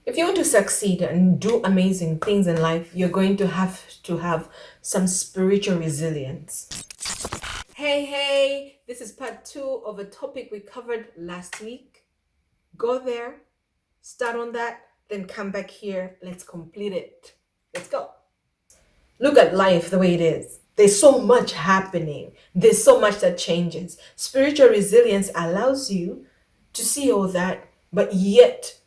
If you want to succeed and do amazing things in life, you're going to have some spiritual resilience. Hey, this is part two of a topic we covered last week. Go there, start on that, then come back here. Let's complete it. Let's go. Look at life the way it is. There's so much happening. There's so much that changes. Spiritual resilience allows you to see all that, but yet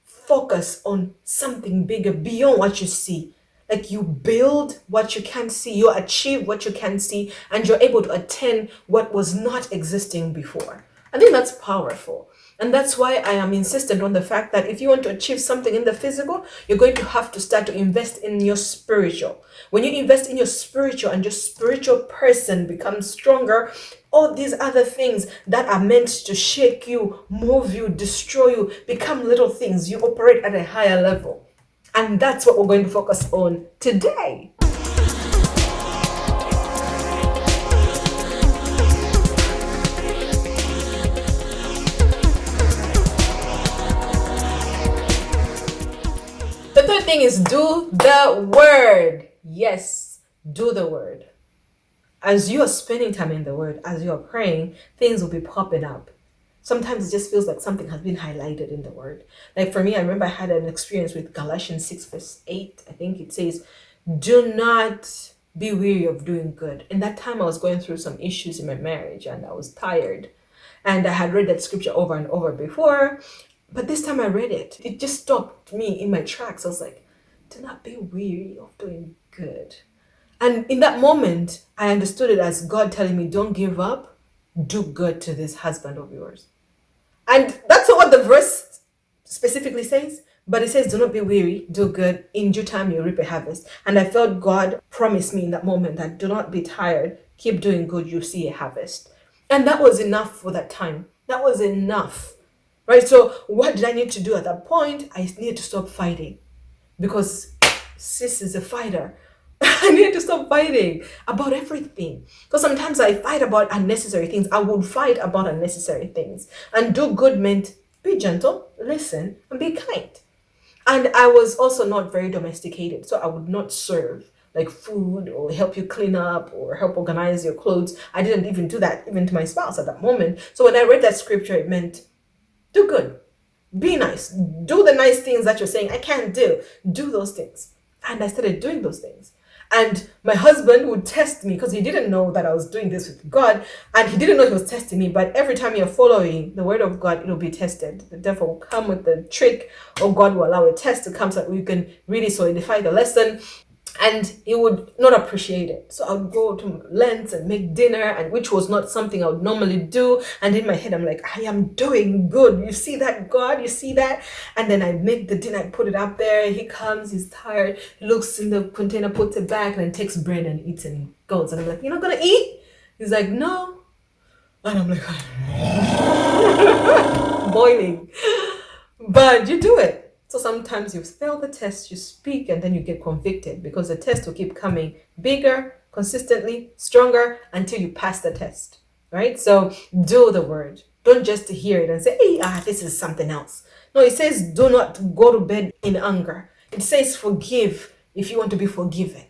focus on something bigger beyond what you see. Like you build what you can see, you achieve what you can see, and you're able to attain what was not existing before. I think that's powerful. And that's why I am insistent on the fact that if you want to achieve something in the physical, you're going to have to start to invest in your spiritual. When you invest in your spiritual and your spiritual person becomes stronger, all these other things that are meant to shake you, move you, destroy you, become little things. You operate at a higher level. And that's what we're going to focus on today. The third thing is do the word. Yes, do the word. As you are spending time in the word, as you are praying, things will be popping up. Sometimes it just feels like something has been highlighted in the word. Like for me, I remember I had an experience with Galatians 6 verse 8. I think it says, do not be weary of doing good. In that time, I was going through some issues in my marriage and I was tired. And I had read that scripture over and over before. But this time I read it. It just stopped me in my tracks. I was like, do not be weary of doing good. And in that moment, I understood it as God telling me, don't give up, do good to this husband of yours. And that's not what the verse specifically says, but it says, do not be weary, do good, in due time you reap a harvest. And I felt God promise me in that moment that do not be tired, keep doing good, you see a harvest. And that was enough for that time. That was enough, right? So what did I need to do at that point? I needed to stop fighting because sis is a fighter. I needed to stop fighting about everything. Because sometimes I fight about unnecessary things. I would fight about unnecessary things. And do good meant be gentle, listen, and be kind. And I was also not very domesticated. So I would not serve like food or help you clean up or help organize your clothes. I didn't even do that, even to my spouse at that moment. So when I read that scripture, it meant do good, be nice, do the nice things that you're saying I can't do. Do those things. And I started doing those things. And my husband would test me because he didn't know that I was doing this with God. And he didn't know he was testing me. But every time you're following the word of God, it'll be tested. The devil will come with the trick, or God will allow a test to come so that we can really solidify the lesson. And he would not appreciate it. So I would go to lengths and make dinner, and which was not something I would normally do. And in my head, I'm like, I am doing good. You see that, God? You see that? And then I make the dinner, I put it up there. He comes, he's tired. He looks in the container, puts it back, and then takes bread and eats and goes. And I'm like, you're not going to eat? He's like, no. And I'm like, boiling. But you do it. So sometimes you fail the test, you speak, and then you get convicted because the test will keep coming bigger, consistently, stronger until you pass the test, right? So do the word. Don't just hear it and say, hey, this is something else. No, it says do not go to bed in anger. It says forgive if you want to be forgiven.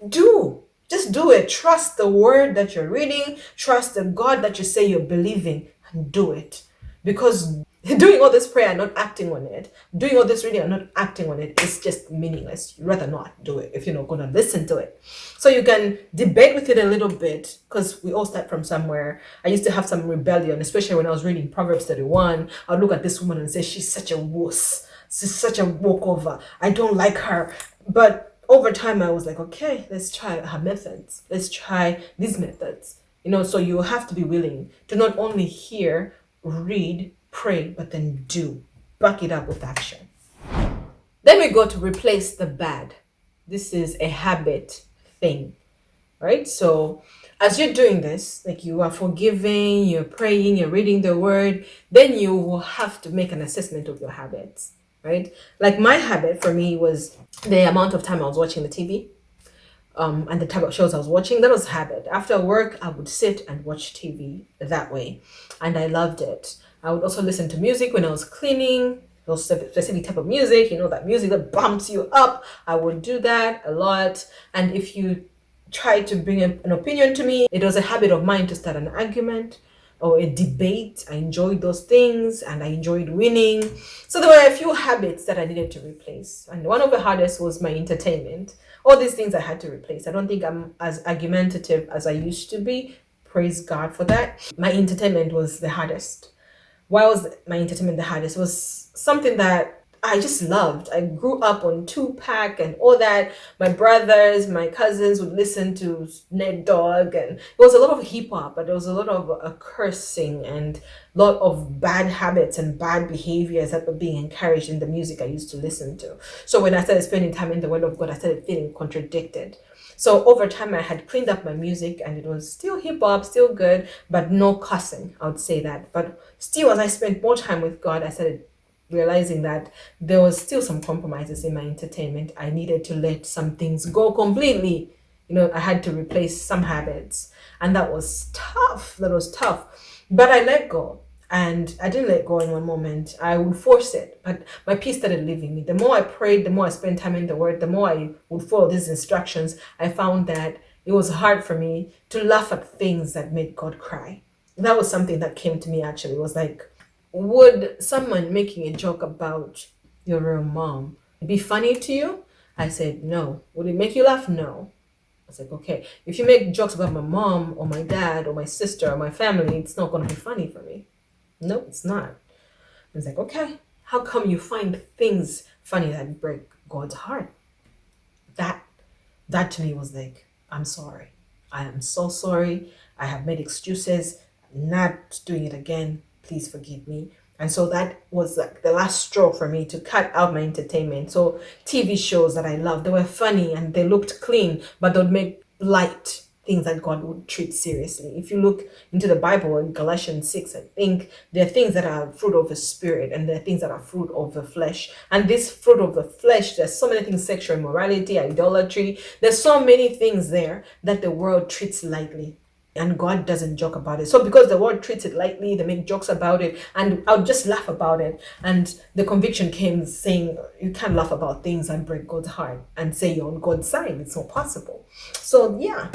Just do it. Trust the word that you're reading. Trust the God that you say you're believing, and do it. Because doing all this prayer and not acting on it, doing all this reading and not acting on it is just meaningless. You'd rather not do it if you're not going to listen to it. So you can debate with it a little bit because we all start from somewhere. I used to have some rebellion, especially when I was reading Proverbs 31. I'd look at this woman and say, she's such a wuss. She's such a walkover. I don't like her. But over time, I was like, okay, let's try her methods. Let's try these methods. So you have to be willing to not only hear, read, pray, but then do. Back it up with action. Then we go to replace the bad. This is a habit thing, right? So as you're doing this, like you are forgiving, you're praying, you're reading the word, then you will have to make an assessment of your habits, right? Like my habit for me was the amount of time I was watching the TV. And the type of shows I was watching, that was habit. After work, I would sit and watch TV that way. And I loved it. I would also listen to music when I was cleaning. those specific type of music, that music that bumps you up. I would do that a lot. And if you try to bring an opinion to me, it was a habit of mine to start an argument or a debate. I enjoyed those things and I enjoyed winning. So there were a few habits that I needed to replace. And one of the hardest was my entertainment. All these things I had to replace. I don't think I'm as argumentative as I used to be. Praise God for that. My entertainment was the hardest. Why was my entertainment the hardest? It was something that I just loved. I grew up on Tupac and all that. My brothers, my cousins would listen to Ned Dogg, and it was a lot of hip hop, but there was a lot of cursing and a lot of bad habits and bad behaviors that were being encouraged in the music I used to listen to. So when I started spending time in the Word of God, I started feeling contradicted. So over time, I had cleaned up my music and it was still hip hop, still good, but no cussing, I would say that. But still, as I spent more time with God, I started realizing that there was still some compromises in my entertainment. I needed to let some things go completely. I had to replace some habits, and that was tough. That was tough. But I let go. And I didn't let go in one moment. I would force it, but my peace started leaving me. The more I prayed, the more I spent time in the Word, the more I would follow these instructions, I found that it was hard for me to laugh at things that made God cry. That was something that came to me actually. It was like, would someone making a joke about your real mom be funny to you? I said, no. Would it make you laugh? No. I was like, okay, if you make jokes about my mom or my dad or my sister or my family, it's not going to be funny for me. No, it's not. I was like, okay, how come you find things funny that break God's heart? That to me was like, I'm sorry. I am so sorry. I have made excuses. I'm not doing it again. Please forgive me. And so that was like the last straw for me to cut out my entertainment. So TV shows that I loved, they were funny and they looked clean, but they'd make light things that God would treat seriously. If you look into the Bible in Galatians 6, I think there are things that are fruit of the spirit and there are things that are fruit of the flesh. And this fruit of the flesh, there's so many things: sexual immorality, idolatry. There's so many things there that the world treats lightly. And God doesn't joke about it. So because the world treats it lightly, they make jokes about it, and I'll just laugh about it. And the conviction came saying, you can't laugh about things and break God's heart and say you're on God's side. It's not possible. So yeah,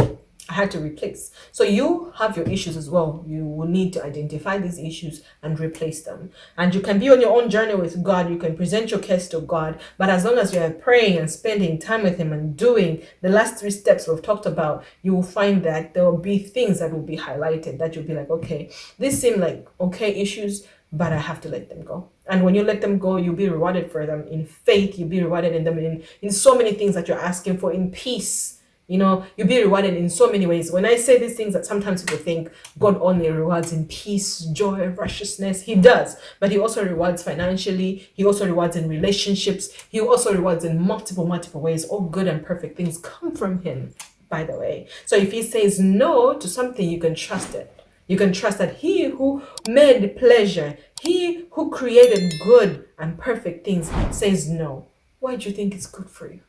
I had to replace. So you have your issues as well. You will need to identify these issues and replace them. And you can be on your own journey with God. You can present your case to God. But as long as you are praying and spending time with Him and doing the last 3 steps we've talked about, you will find that there will be things that will be highlighted that you'll be like, okay, these seem like okay issues, but I have to let them go. And when you let them go, you'll be rewarded for them in faith. You'll be rewarded in them in so many things that you're asking for, in peace. You'll be rewarded in so many ways. When I say these things that sometimes people think God only rewards in peace, joy, righteousness, He does. But He also rewards financially. He also rewards in relationships. He also rewards in multiple ways. All good and perfect things come from Him, by the way. So if He says no to something, you can trust it. You can trust that He who made pleasure, He who created good and perfect things, says no. Why do you think it's good for you?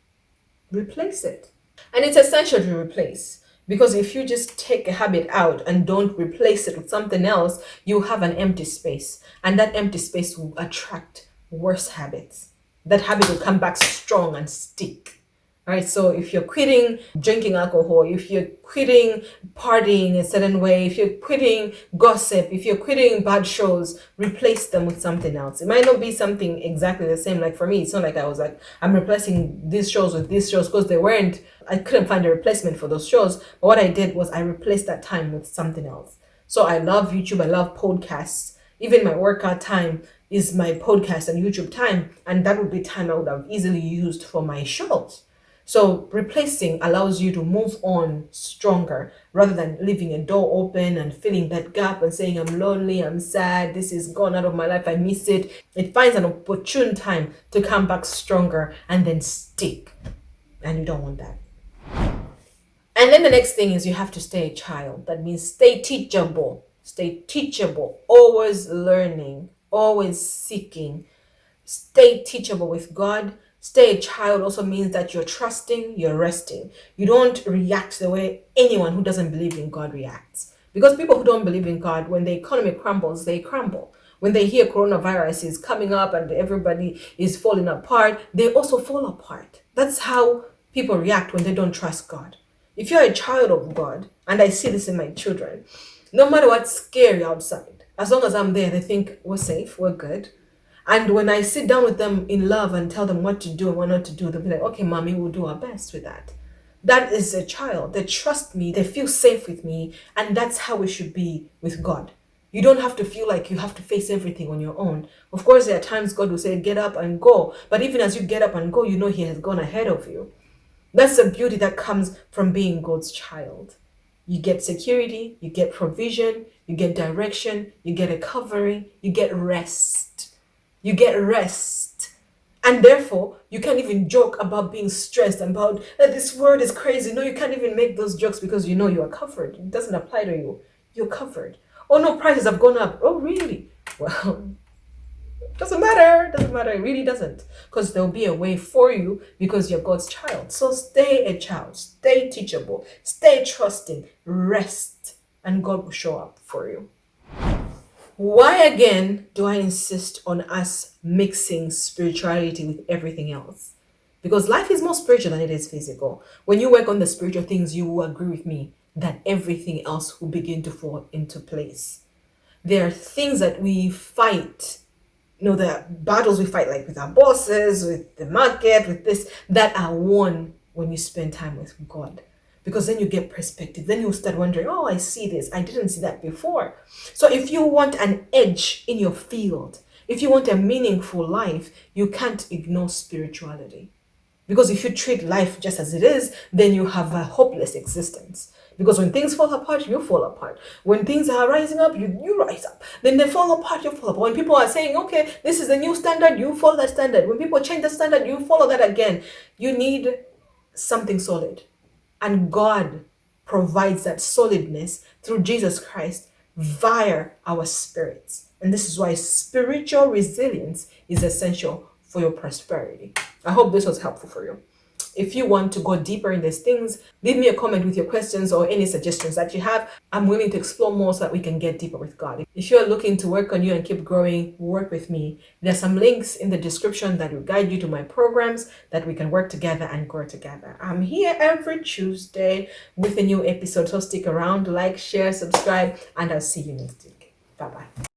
Replace it. And it's essential to replace, because if you just take a habit out and don't replace it with something else, you have an empty space, and that empty space will attract worse habits. That habit will come back strong and stick. All right, so if you're quitting drinking alcohol, if you're quitting partying a certain way, if you're quitting gossip, if you're quitting bad shows, replace them with something else. It might not be something exactly the same. Like for me, it's not like I was like, I'm replacing these shows with these shows, because I couldn't find a replacement for those shows. But what I did was I replaced that time with something else. So I love YouTube, I love podcasts. Even my workout time is my podcast and YouTube time, and that would be time I would have easily used for my shows. So replacing allows you to move on stronger rather than leaving a door open and filling that gap and saying, I'm lonely, I'm sad, this is gone out of my life, I miss it. It finds an opportune time to come back stronger and then stick. And you don't want that. And then the next thing is you have to stay a child. That means stay teachable. Stay teachable. Always learning. Always seeking. Stay teachable with God. Stay a child also means that you're trusting, you're resting. You don't react the way anyone who doesn't believe in God reacts. Because people who don't believe in God, when the economy crumbles, they crumble. When they hear coronavirus is coming up and everybody is falling apart, they also fall apart. That's how people react when they don't trust God. If you're a child of God, and I see this in my children, no matter what's scary outside, as long as I'm there, they think we're safe, we're good. And when I sit down with them in love and tell them what to do and what not to do, they'll be like, okay, mommy, we'll do our best with that. That is a child. They trust me, they feel safe with me, and that's how we should be with God. You don't have to feel like you have to face everything on your own. Of course, there are times God will say, get up and go. But even as you get up and go, you know He has gone ahead of you. That's the beauty that comes from being God's child. You get security, you get provision, you get direction, you get a covering, you get rest. You get rest. And therefore, you can't even joke about being stressed about this world is crazy. No, you can't even make those jokes because you know you are covered. It doesn't apply to you. You're covered. Oh no, prices have gone up. Oh really? Well, doesn't matter. Doesn't matter. It really doesn't. Because there'll be a way for you because you're God's child. So stay a child. Stay teachable. Stay trusting. Rest. And God will show up for you. Why again do I insist on us mixing spirituality with everything else? Because life is more spiritual than it is physical. When you work on the spiritual things, you will agree with me that everything else will begin to fall into place. There are things that we fight, the battles we fight, like with our bosses, with the market, with this, that are won when you spend time with God. Because then you get perspective. Then you start wondering, oh, I see this. I didn't see that before. So if you want an edge in your field, if you want a meaningful life, you can't ignore spirituality. Because if you treat life just as it is, then you have a hopeless existence. Because when things fall apart, you fall apart. When things are rising up, you rise up. Then they fall apart, you fall apart. When people are saying, okay, this is the new standard, you follow that standard. When people change the standard, you follow that again. You need something solid. And God provides that solidness through Jesus Christ via our spirits. And this is why spiritual resilience is essential for your prosperity. I hope this was helpful for you. If you want to go deeper in these things, leave me a comment with your questions or any suggestions that you have. I'm willing to explore more so that we can get deeper with God. If you're looking to work on you and keep growing, work with me. There's some links in the description that will guide you to my programs that we can work together and grow together. I'm here every Tuesday with a new episode, so stick around, like, share, subscribe, and I'll see you next week. Bye-bye.